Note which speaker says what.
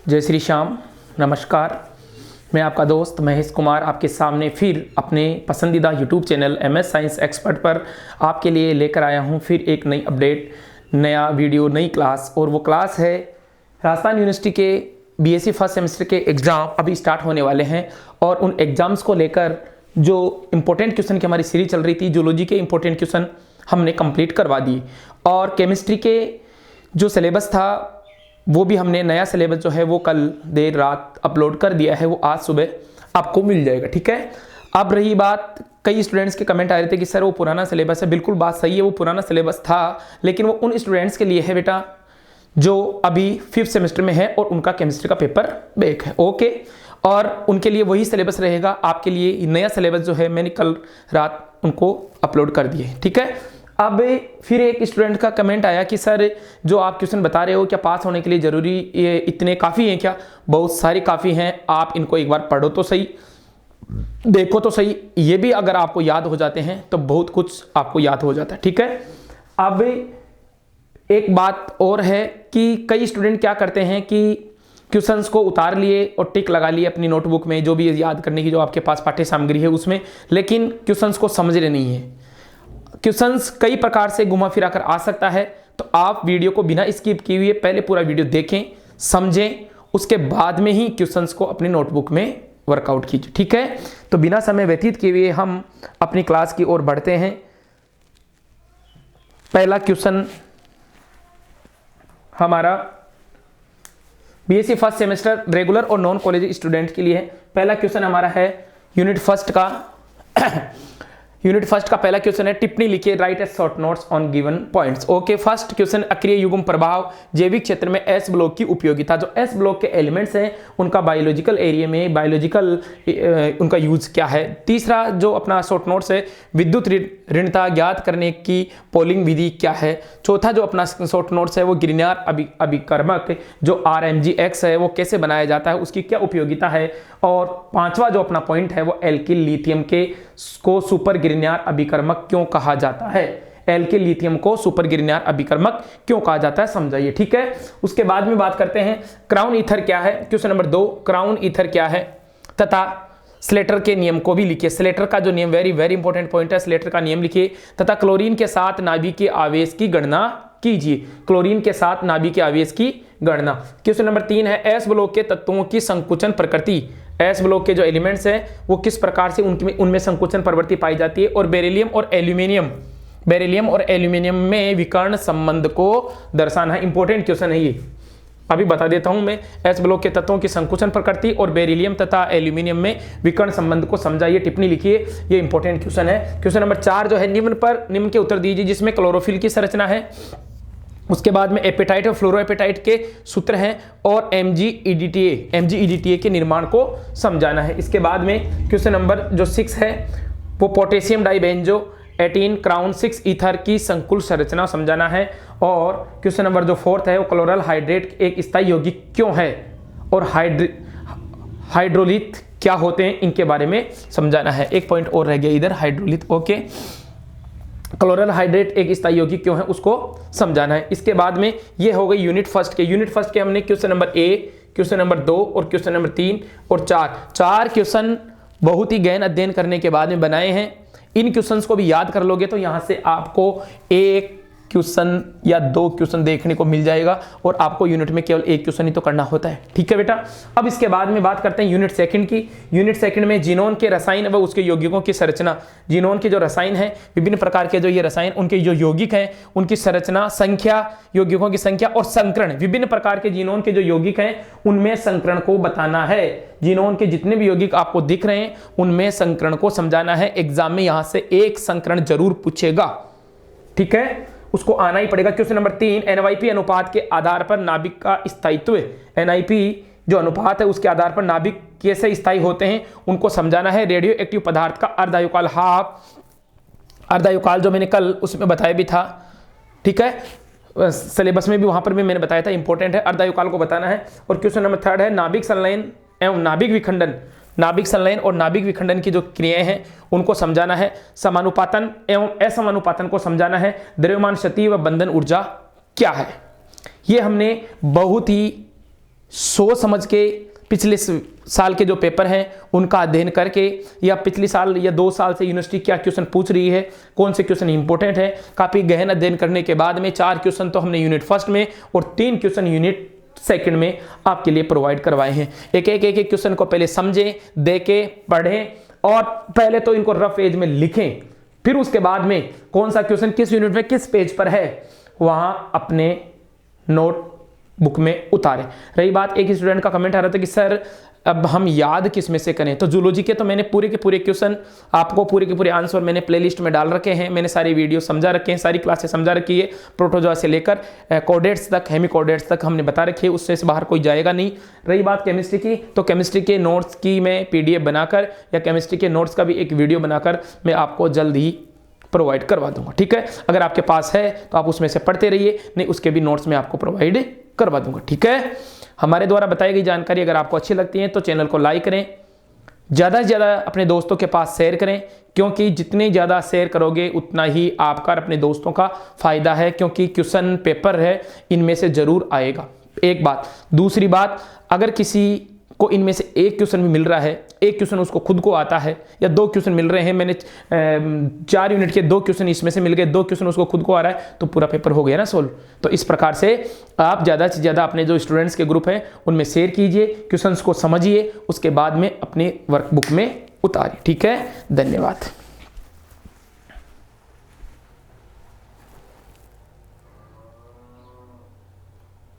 Speaker 1: जय श्री श्याम। नमस्कार, मैं आपका दोस्त महेश कुमार आपके सामने फिर अपने पसंदीदा YouTube channel MS science expert पर आपके लिए लेकर आया हूं फिर एक नई अपडेट, नया वीडियो, नई क्लास। और वो क्लास है राजस्थान यूनिवर्सिटी के BSc फर्स्ट सेमेस्टर के एग्ज़ाम अभी स्टार्ट होने वाले हैं और उन एग्ज़ाम्स को लेकर जो इम्पोर्टेंट क्वेश्चन की हमारी सीरीज चल रही थी, जूलॉजी के इम्पोर्टेंट क्वेश्चन हमने कंप्लीट करवा दिए और केमिस्ट्री के जो सिलेबस था वो भी हमने नया सिलेबस जो है वो कल देर रात अपलोड कर दिया है, वो आज सुबह आपको मिल जाएगा। ठीक है। अब रही बात, कई स्टूडेंट्स के कमेंट आ रहे थे कि सर वो पुराना सिलेबस है। बिल्कुल बात सही है, वो पुराना सिलेबस था, लेकिन वो उन स्टूडेंट्स के लिए है बेटा जो अभी 5th सेमेस्टर में है और उनका केमिस्ट्री का पेपर बैक है। ओके, और उनके लिए वही सिलेबस रहेगा। आपके लिए नया सिलेबस जो है मैंने कल रात उनको अपलोड कर दिए। ठीक है। अब फिर एक स्टूडेंट का कमेंट आया कि सर जो आप क्वेश्चन बता रहे हो क्या पास होने के लिए ज़रूरी ये इतने काफ़ी हैं क्या? बहुत सारी काफ़ी हैं, आप इनको एक बार पढ़ो तो सही, देखो तो सही। ये भी अगर आपको याद हो जाते हैं तो बहुत कुछ आपको याद हो जाता है। ठीक है। अब एक बात और है कि कई स्टूडेंट क्या करते हैं कि क्वेश्चंस को उतार लिए और टिक लगा लिए अपनी नोटबुक में, जो भी याद करने की जो आपके पास पाठ्य सामग्री है उसमें, लेकिन क्वेश्चंस को समझ रहे नहीं है। क्वेश्चंस कई प्रकार से घुमा फिरा कर आ सकता है, तो आप वीडियो को बिना स्किप किए हुए पहले पूरा वीडियो देखें, समझें, उसके बाद में ही क्वेश्चंस को अपनी नोटबुक में वर्कआउट कीजिए। ठीक है। तो बिना समय व्यतीत किए हुए हम अपनी क्लास की ओर बढ़ते हैं। पहला क्वेश्चन हमारा BSc फर्स्ट सेमेस्टर रेगुलर और नॉन कॉलेज स्टूडेंट के लिए है। पहला क्वेश्चन हमारा है यूनिट फर्स्ट का पहला क्वेश्चन है, टिप्पणी लिखिए, write a short notes on given points. Okay, first question, अक्रिय युग्म प्रभाव जैविक क्षेत्र में S ब्लॉक की उपयोगिता। जो S ब्लॉक के एलिमेंट्स हैं उनका बायोलॉजिकल एरिया में उनका यूज क्या है। तीसरा जो अपना शॉर्ट नोट्स है, विद्युत ऋणता ज्ञात करने की पोलिंग विधि क्या है। चौथा जो अपना शॉर्ट नोट्स है वो ग्रिग्नार अभिकर्मक जो RMgX है वो कैसे बनाया जाता है, उसकी क्या उपयोगिता है। और पांचवा जो अपना पॉइंट है वो एल्किल लिथियम को सुपर ग्रिग्नार अभिकर्मक क्यों कहा जाता है। एल्किल लिथियम को सुपर ग्रिग्नार अभिकर्मक क्यों कहा जाता है, समझाइए। ठीक है। उसके बाद में बात करते हैं क्राउन ईथर क्या है। क्वेश्चन नंबर 2, क्राउन ईथर क्या है तथा स्लेटर के नियम को भी लिखिए। स्लेटर का जो नियम वेरी वेरी इंपॉर्टेंट पॉइंट है, स्लेटर का नियम लिखिए। तथा क्लोरीन के साथ नाभिक के आवेश की गणना कीजिए। क्लोरीन के साथ नाभिक के आवेश की गणना। क्वेश्चन नंबर 3 है, S ब्लॉक के तत्वों की संकुचन प्रकृति। S ब्लॉक के जो एलिमेंट्स हैं वो किस प्रकार से उनमें संकुचन प्रवृत्ति पाई जाती है। और बेरिलियम और एल्यूमिनियम में विकर्ण संबंध को दर्शाना है। इंपॉर्टेंट क्वेश्चन है ये, अभी बता देता हूं मैं। S ब्लॉक के तत्वों की संकुचन प्रकृति और बेरिलियम तथा एल्यूमिनियम में विकर्ण संबंध को समझाइए, टिप्पणी लिखिए। ये इंपॉर्टेंट क्वेश्चन है। क्वेश्चन नंबर 4 जो है, निम्न के उत्तर दीजिए जिसमें क्लोरोफिल की संरचना है। उसके बाद में एपेटाइट और फ्लोरोएपेटाइट के सूत्र हैं और MgEDTA के निर्माण को समझाना है। इसके बाद में क्वेश्चन नंबर जो 6 है वो पोटेशियम डाइबेंजो 18 क्राउन 6 ईथर की संकुल संरचना समझाना है। और क्वेश्चन नंबर जो 4 है वो क्लोरल हाइड्रेट एक स्थायी यौगिक क्यों है और हाइड्रोलिथ क्या होते हैं, इनके बारे में समझाना है। एक पॉइंट और रह गया इधर, हाइड्रोलिथ। ओके, क्लोरल हाइड्रेट एक स्थायी यौगिक क्यों है उसको समझाना है। इसके बाद में ये हो गई यूनिट फर्स्ट के हमने क्वेश्चन नंबर 1, क्वेश्चन नंबर 2 और क्वेश्चन नंबर 3 और 4 क्वेश्चन बहुत ही गहन अध्ययन करने के बाद में बनाए हैं। इन क्वेश्चंस को भी याद कर लोगे तो यहां से आपको एक क्वेश्चन या 2 क्वेश्चन देखने को मिल जाएगा और आपको यूनिट में केवल एक क्वेश्चन ही तो करना होता है। ठीक है बेटा। अब इसके बाद में बात करते हैं यूनिट सेकंड की। यूनिट सेकंड में जीनोन के रसायन व उसके यौगिकों की संरचना। जीनोन के जो रसायन है, विभिन्न प्रकार के जो ये रसायन, उनके जो यौगिक हैं उनकी संरचना, संख्या, यौगिकों की संख्या और संकरण। विभिन्न प्रकार के जीनोन के जो यौगिक हैं उनमें संकरण को बताना है। जीनोन के जितने भी यौगिक आपको दिख रहे हैं उनमें संकरण को समझाना है। एग्जाम में यहां से एक संकरण जरूर पूछेगा। ठीक है, उसको आना ही पड़ेगा। क्वेश्चन नंबर 3, NYP अनुपात के आधार पर नाभिक का स्थायित्व। NIP जो अनुपात है उसके आधार पर नाभिक कैसे स्थायी होते हैं उनको समझाना है। रेडियो एक्टिव पदार्थ का अर्धायुकाल अर्धायुकाल जो मैंने कल उसमें बताया भी था। ठीक है, सिलेबस में भी वहां पर भी मैंने बताया था, इंपॉर्टेंट है, अर्धायुकाल को बताना है। और क्वेश्चन नंबर 3 है, नाभिक संलयन एवं नाभिक विखंडन। नाभिक संलयन और नाभिक विखंडन की जो क्रियाएं हैं उनको समझाना है। समानुपातन एवं असमानुपातन को समझाना है। द्रव्यमान क्षति व बंधन ऊर्जा क्या है। ये हमने बहुत ही सोच समझ के पिछले साल के जो पेपर हैं उनका अध्ययन करके, या पिछले साल या 2 साल से यूनिवर्सिटी क्या क्वेश्चन पूछ रही है, कौन से क्वेश्चन इंपॉर्टेंट है, काफ़ी गहन अध्ययन करने के बाद में 4 क्वेश्चन तो हमने यूनिट फर्स्ट में और 3 क्वेश्चन यूनिट सेकंड में आपके लिए प्रोवाइड करवाए हैं। एक क्वेश्चन को पहले समझें, देखें, पढ़ें और पहले तो इनको रफ एज में लिखें, फिर उसके बाद में कौन सा क्वेश्चन किस यूनिट में किस पेज पर है वहां अपने नोट बुक में उतारें। रही बात, एक स्टूडेंट का कमेंट आ रहा था कि सर अब हम याद किस में से करें, तो जूलॉजी के तो मैंने पूरे के पूरे क्वेश्चन आपको पूरे के पूरे आंसर मैंने प्लेलिस्ट में डाल रखे हैं, मैंने सारी वीडियो समझा रखे हैं, सारी क्लासेस समझा रखी है, प्रोटोजोआ से लेकर कोडेट्स तक, हेमिकोडेट्स तक हमने बता रखी है, उससे बाहर कोई जाएगा नहीं। रही बात केमिस्ट्री की, तो केमिस्ट्री के नोट्स की मैं PDF बनाकर या केमिस्ट्री के नोट्स का भी एक वीडियो बनाकर मैं आपको जल्द ही प्रोवाइड करवा दूंगा, ठीक है। अगर आपके पास है तो आप उसमें से पढ़ते रहिए, नहीं उसके भी नोट्स में आपको प्रोवाइड करवा दूंगा, ठीक है। हमारे द्वारा बताई गई जानकारी अगर आपको अच्छी लगती है तो चैनल को लाइक करें, ज़्यादा से ज़्यादा अपने दोस्तों के पास शेयर करें, क्योंकि जितने ज़्यादा शेयर करोगे उतना ही आपका और अपने दोस्तों का फायदा है, क्योंकि क्वेश्चन पेपर है इनमें से ज़रूर आएगा, एक बात। दूसरी बात, अगर किसी को इनमें से एक क्वेश्चन भी मिल रहा है, एक क्वेश्चन उसको खुद को आता है, या 2 क्वेश्चन मिल रहे हैं, मैंने 4 यूनिट के 2 क्वेश्चन इसमें से मिल गए, 2 क्वेश्चन उसको खुद को आ रहा है, तो पूरा पेपर हो गया ना सोल्व। तो इस प्रकार से आप ज़्यादा से ज़्यादा अपने जो स्टूडेंट्स के ग्रुप हैं उनमें शेयर कीजिए, क्वेश्चंस को समझिए, उसके बाद में अपने वर्कबुक में उतारिए, ठीक है। धन्यवाद।